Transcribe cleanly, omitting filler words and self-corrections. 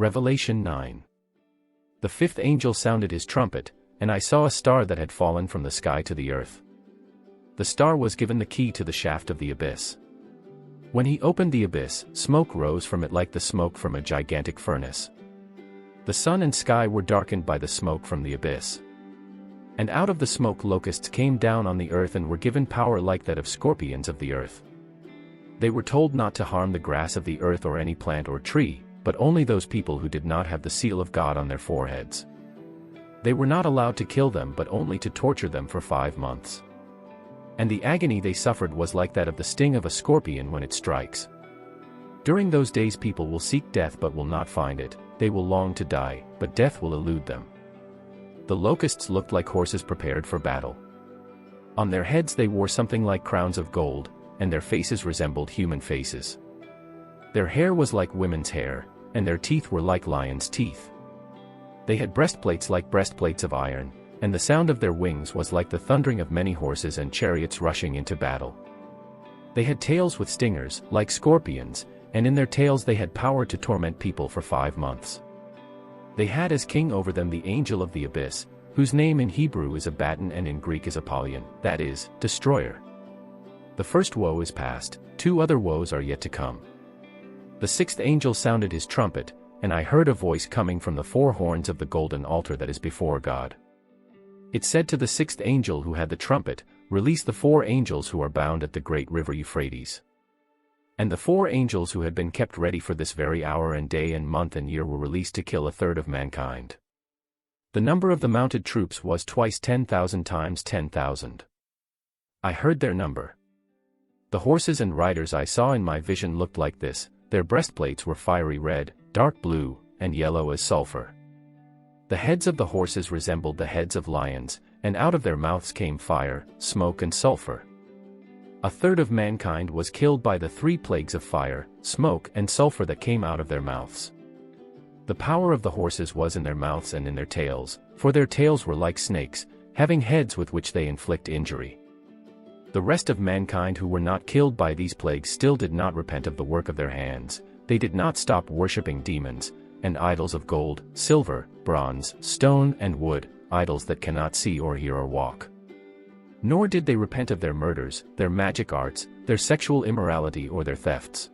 Revelation 9. The fifth angel sounded his trumpet, and I saw a star that had fallen from the sky to the earth. The star was given the key to the shaft of the abyss. When he opened the abyss, smoke rose from it like the smoke from a gigantic furnace. The sun and sky were darkened by the smoke from the abyss. And out of the smoke locusts came down on the earth and were given power like that of scorpions of the earth. They were told not to harm the grass of the earth or any plant or tree, but only those people who did not have the seal of God on their foreheads. They were not allowed to kill them but only to torture them for 5 months. And the agony they suffered was like that of the sting of a scorpion when it strikes. During those days people will seek death but will not find it, they will long to die, but death will elude them. The locusts looked like horses prepared for battle. On their heads they wore something like crowns of gold, and their faces resembled human faces. Their hair was like women's hair, and their teeth were like lions' teeth. They had breastplates like breastplates of iron, and the sound of their wings was like the thundering of many horses and chariots rushing into battle. They had tails with stingers, like scorpions, and in their tails they had power to torment people for 5 months. They had as king over them the angel of the abyss, whose name in Hebrew is Abaddon and in Greek is Apollyon, that is, destroyer. The first woe is past, 2 other woes are yet to come. The sixth angel sounded his trumpet, and I heard a voice coming from the 4 horns of the golden altar that is before God. It said to the sixth angel who had the trumpet, "Release the 4 angels who are bound at the great river Euphrates." And the 4 angels who had been kept ready for this very hour and day and month and year were released to kill 1/3 of mankind. The number of the mounted troops was twice 10,000 times 10,000. I heard their number. The horses and riders I saw in my vision looked like this. Their breastplates were fiery red, dark blue, and yellow as sulfur. The heads of the horses resembled the heads of lions, and out of their mouths came fire, smoke and sulfur. 1/3 of mankind was killed by the 3 plagues of fire, smoke and sulfur that came out of their mouths. The power of the horses was in their mouths and in their tails, for their tails were like snakes, having heads with which they inflict injury. The rest of mankind who were not killed by these plagues still did not repent of the work of their hands. They did not stop worshipping demons, and idols of gold, silver, bronze, stone and wood, idols that cannot see or hear or walk. Nor did they repent of their murders, their magic arts, their sexual immorality or their thefts.